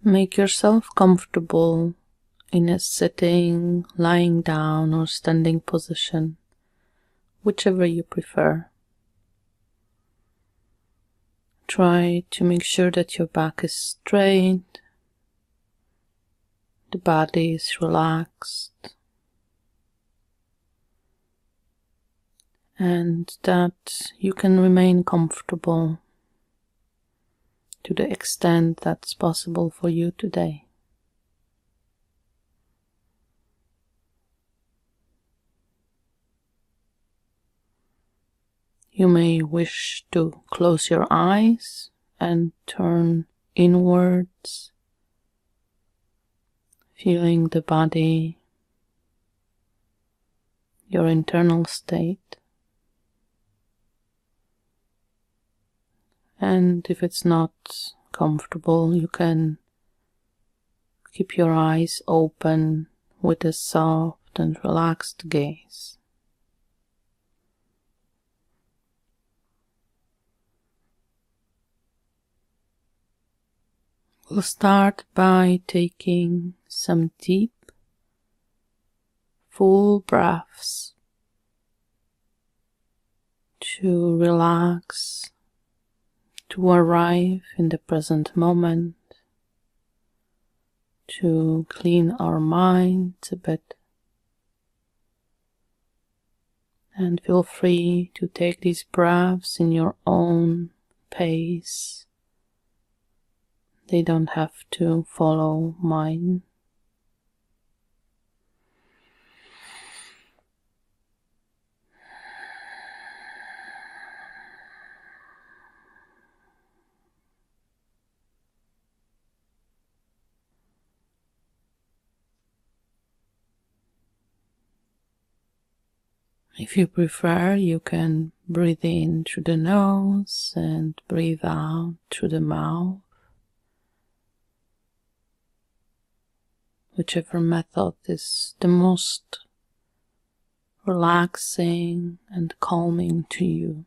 Make yourself comfortable in a sitting, lying down, or standing position, whichever you prefer. Try to make sure that your back is straight, the body is relaxed, and that you can remain comfortable to the extent that's possible for you today. You may wish to close your eyes and turn inwards, feeling the body, your internal state. And if it's not comfortable, you can keep your eyes open with a soft and relaxed gaze. We'll start by taking some deep, full breaths to relax, to arrive in the present moment, to clean our minds a bit. And feel free to take these breaths in your own pace. They don't have to follow mine. If you prefer, you can breathe in through the nose and breathe out through the mouth. Whichever method is the most relaxing and calming to you.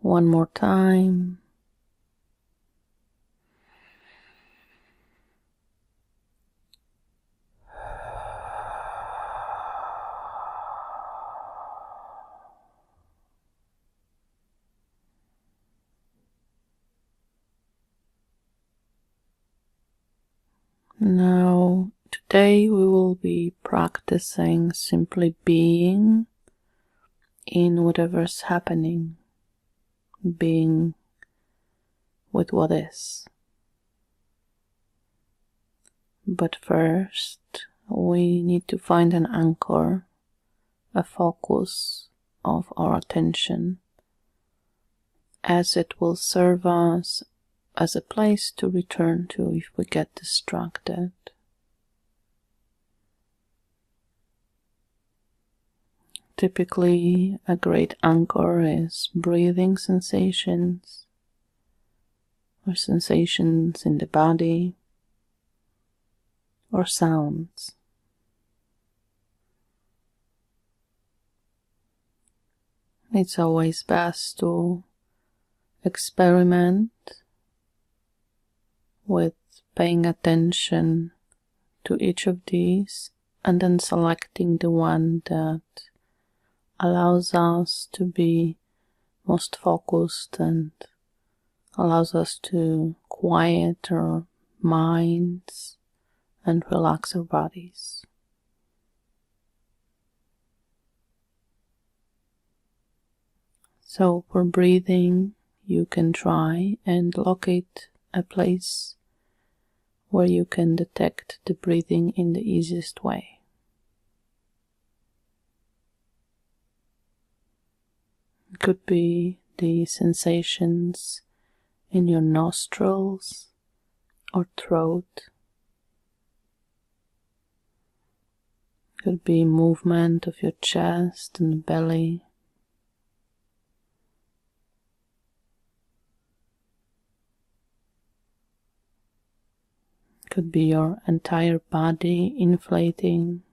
One more time. Now, today we will be practicing simply being in whatever's happening. Being with what is. But first, we need to find an anchor, a focus of our attention, as it will serve us as a place to return to if we get distracted. Typically, a great anchor is breathing sensations or sensations in the body or sounds. It's always best to experiment with paying attention to each of these and then selecting the one that allows us to be most focused and allows us to quiet our minds and relax our bodies. So for breathing, you can try and locate a place where you can detect the breathing in the easiest way. It could be the sensations in your nostrils or throat. It could be movement of your chest and belly. Could be your entire body inflating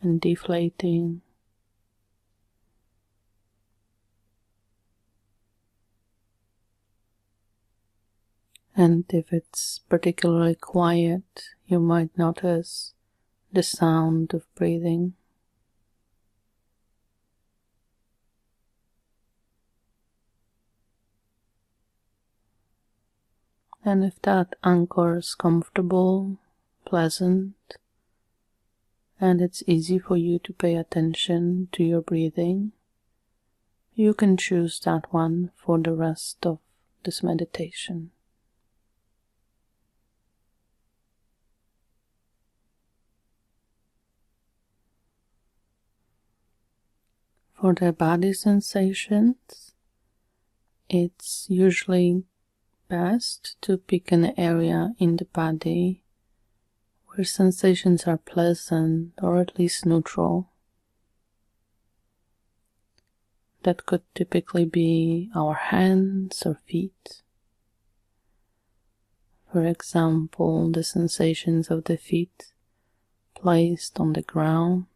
and deflating. And if it's particularly quiet, you might notice the sound of breathing. And if that anchor is comfortable, pleasant, and it's easy for you to pay attention to your breathing, you can choose that one for the rest of this meditation. For the body sensations, it's usually best to pick an area in the body where sensations are pleasant or at least neutral. That could typically be our hands or feet. For example, the sensations of the feet placed on the ground,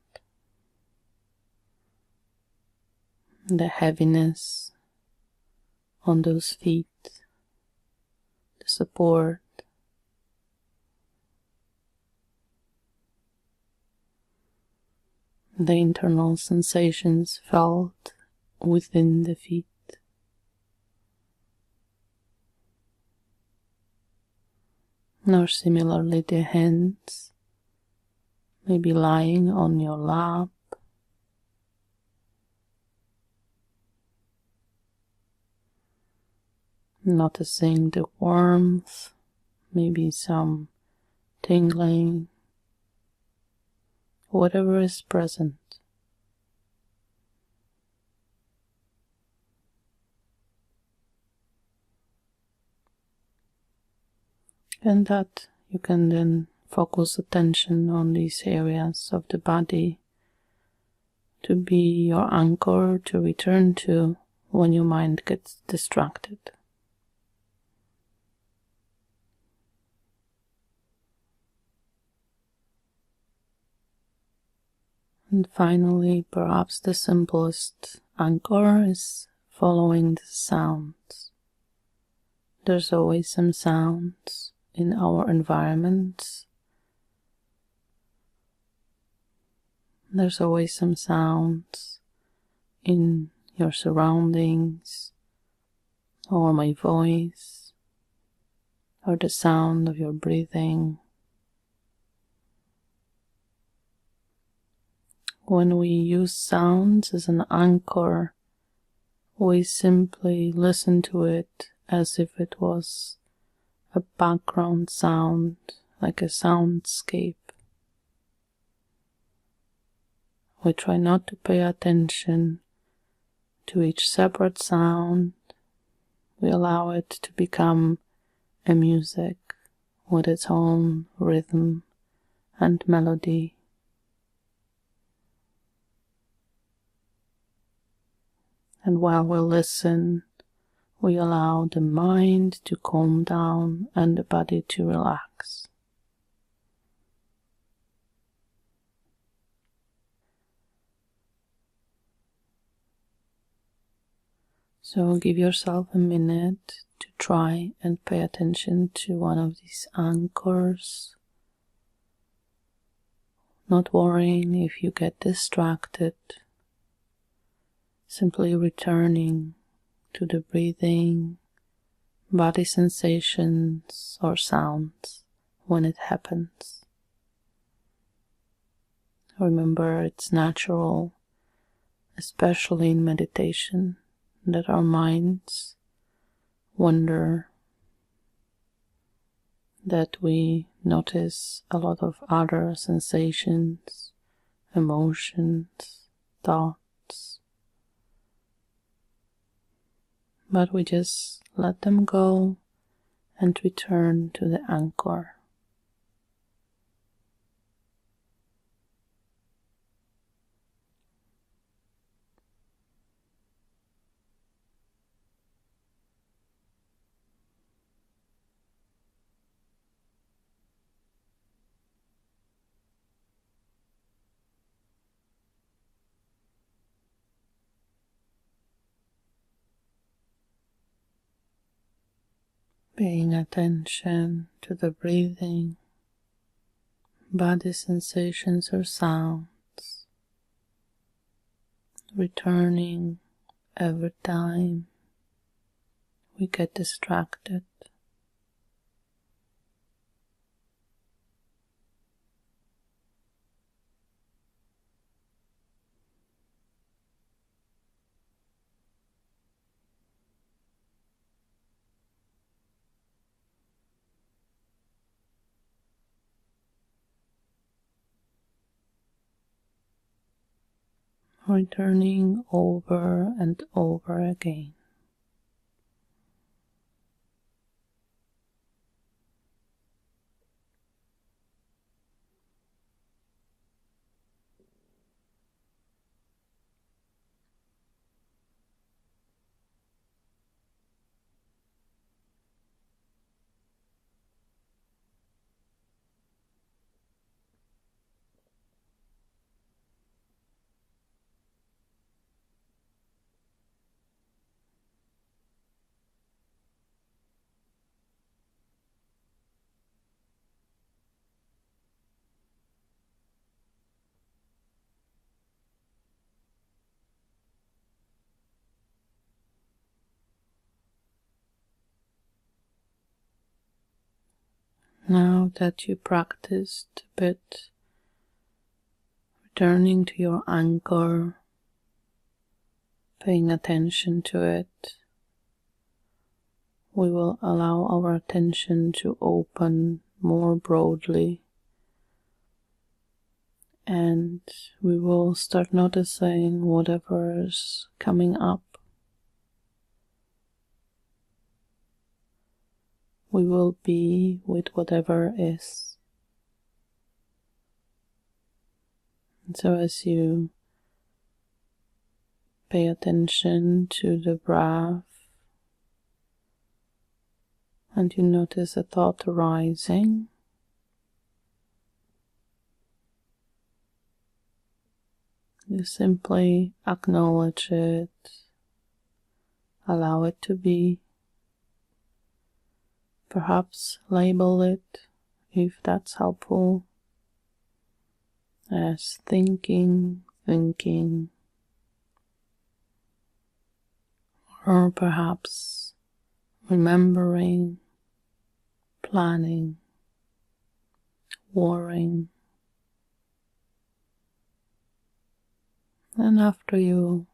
the heaviness on those feet, the support, the internal sensations felt within the feet. Nor similarly the hands, maybe lying on your lap, noticing the warmth, maybe some tingling, whatever is present. And that you can then focus attention on these areas of the body to be your anchor to return to when your mind gets distracted. And finally, perhaps the simplest anchor is following the sounds. There's always some sounds in our environments. There's always some sounds in your surroundings, or my voice, or the sound of your breathing. When we use sounds as an anchor, we simply listen to it as if it was a background sound, like a soundscape. We try not to pay attention to each separate sound. We allow it to become a music with its own rhythm and melody. And while we listen, we allow the mind to calm down and the body to relax. So give yourself a minute to try and pay attention to one of these anchors, not worrying if you get distracted, simply returning to the breathing, body sensations or sounds when it happens. Remember, it's natural, especially in meditation, that our minds wander, that we notice a lot of other sensations, emotions, thoughts. But we just let them go and return to the anchor. Paying attention to the breathing, body sensations or sounds, returning every time we get distracted. Returning over and over again. Now that you practiced a bit, returning to your anchor, paying attention to it, we will allow our attention to open more broadly, and we will start noticing whatever's coming up. We will be with whatever is. And so as you pay attention to the breath and you notice a thought arising, you simply acknowledge it, allow it to be, perhaps label it if that's helpful as thinking, or perhaps remembering, planning, worrying. And after you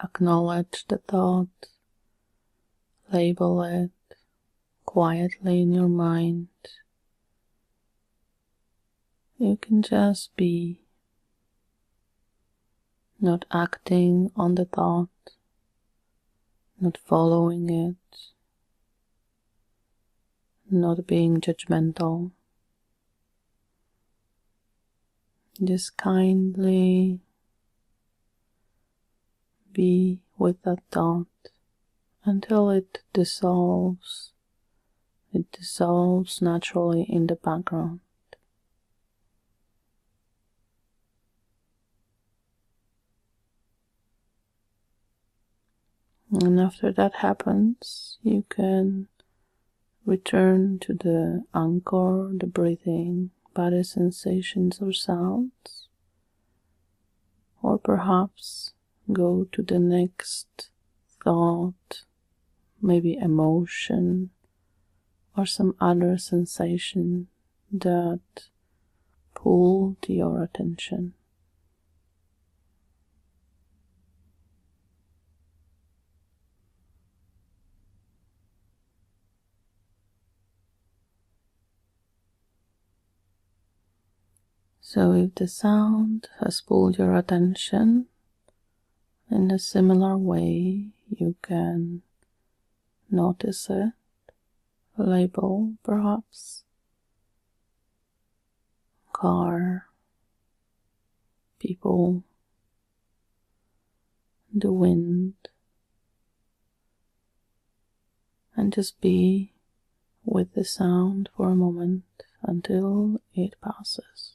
acknowledge the thought, label it quietly in your mind, you can just be, not acting on the thought, not following it, not being judgmental. Just kindly be with that thought until it dissolves. It dissolves naturally in the background. And after that happens, you can return to the anchor, the breathing, body sensations or sounds, or perhaps go to the next thought, maybe emotion, or some other sensation that pulled your attention. So if the sound has pulled your attention, in a similar way you can notice it, label perhaps, car, people, the wind, and just be with the sound for a moment until it passes.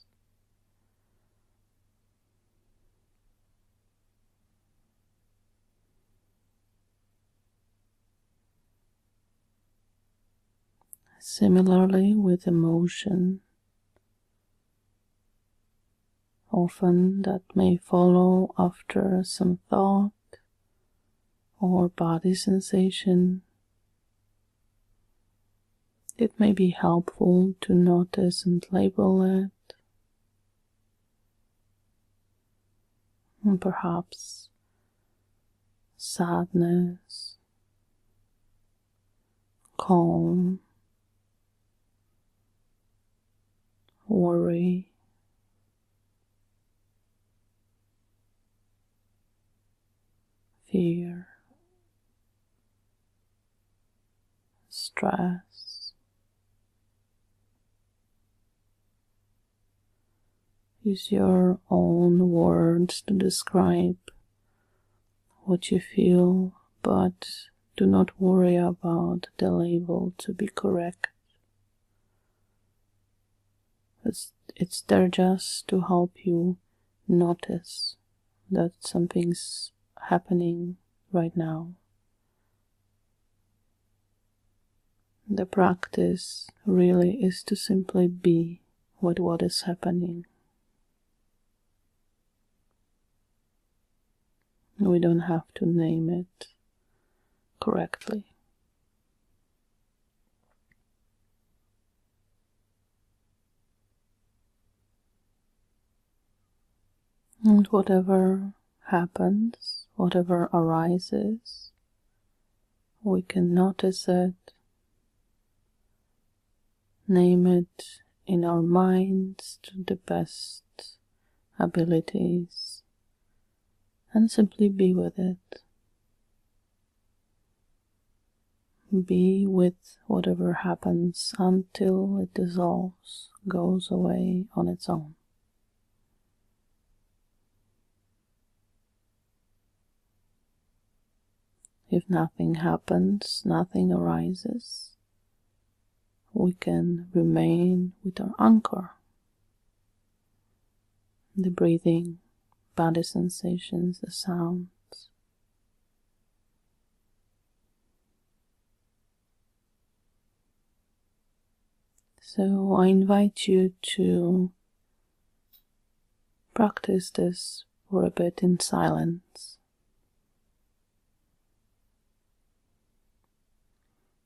Similarly with emotion, often that may follow after some thought or body sensation. It may be helpful to notice and label it, and perhaps sadness, calm, worry, fear, stress. Use your own words to describe what you feel, but do not worry about the label to be correct. It's there just to help you notice that something's happening right now. The practice really is to simply be with what is happening. We don't have to name it correctly. And whatever happens, whatever arises, we can notice it, name it in our minds to the best abilities, and simply be with it. Be with whatever happens until it dissolves, goes away on its own. If nothing happens, nothing arises, we can remain with our anchor, the breathing, body sensations, the sounds. So I invite you to practice this for a bit in silence.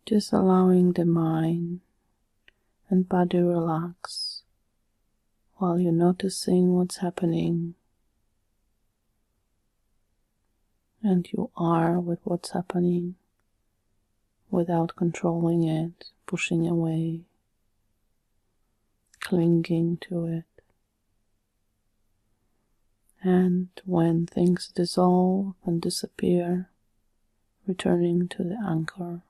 Just allowing the mind and body relax while you're noticing what's happening, and you are with what's happening without controlling it, pushing away, clinging to it. And when things dissolve and disappear, returning to the anchor.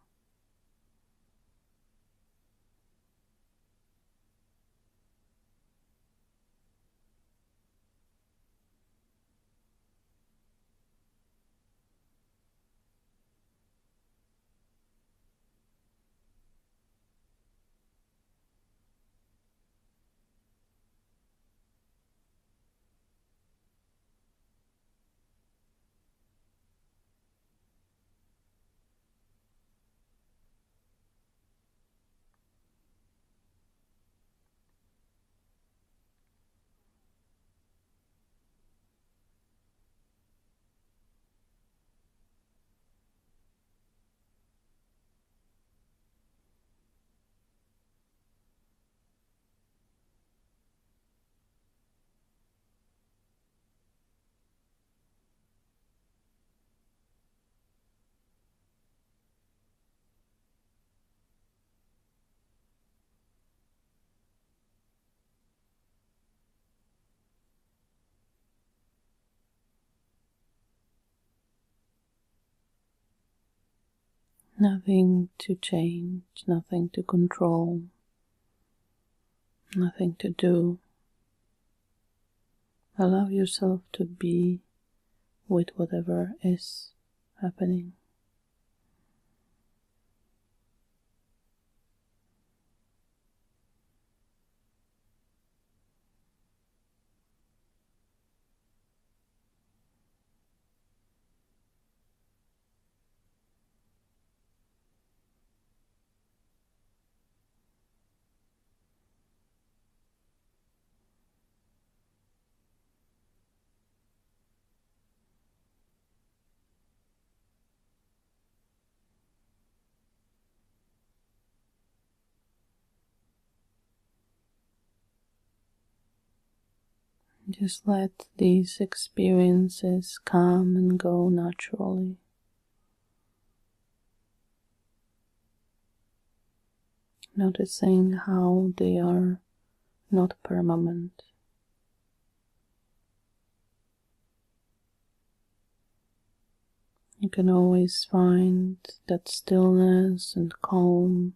Nothing to change, nothing to control, nothing to do. Allow yourself to be with whatever is happening. Just let these experiences come and go naturally. Noticing how they are not permanent. You can always find that stillness and calm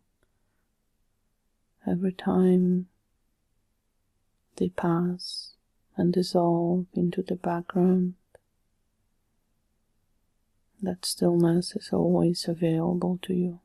every time they pass and dissolve into the background. That stillness is always available to you.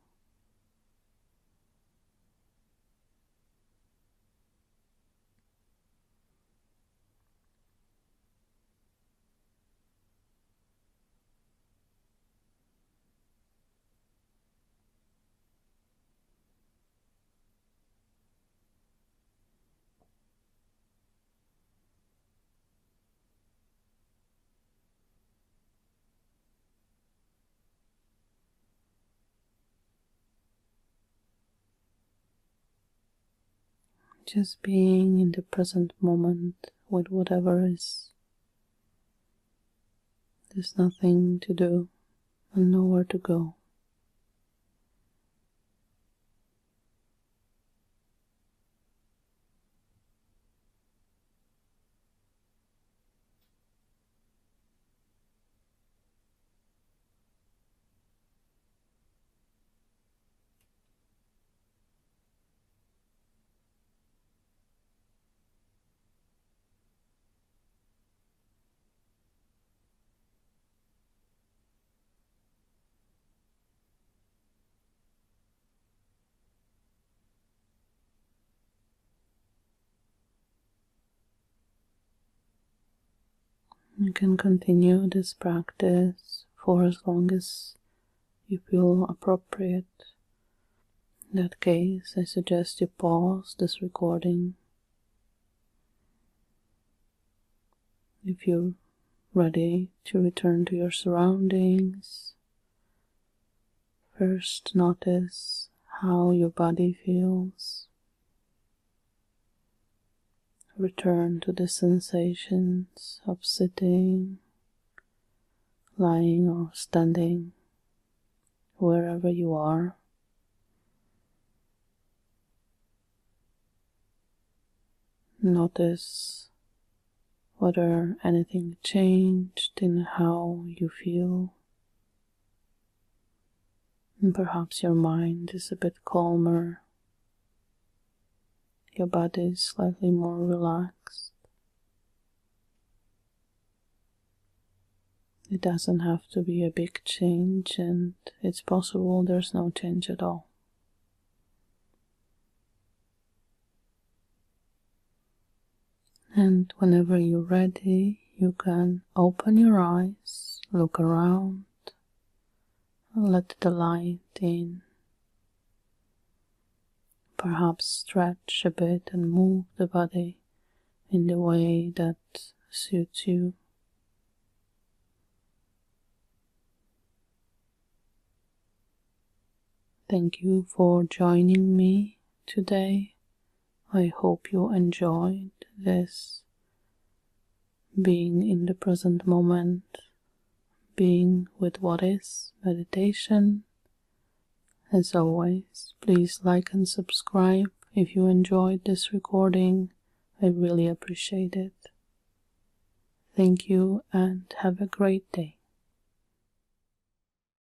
Just being in the present moment with whatever is. There's nothing to do and nowhere to go. You can continue this practice for as long as you feel appropriate. In that case, I suggest you pause this recording. If you're ready to return to your surroundings, first notice how your body feels. Return to the sensations of sitting, lying or standing, wherever you are. Notice whether anything changed in how you feel. And perhaps your mind is a bit calmer. Your body is slightly more relaxed. It doesn't have to be a big change, and it's possible there's no change at all. And whenever you're ready, you can open your eyes, look around, and let the light in. Perhaps stretch a bit and move the body in the way that suits you. Thank you for joining me today. I hope you enjoyed this being in the present moment, being with what is meditation. As always, please like and subscribe if you enjoyed this recording. I really appreciate it. Thank you and have a great day.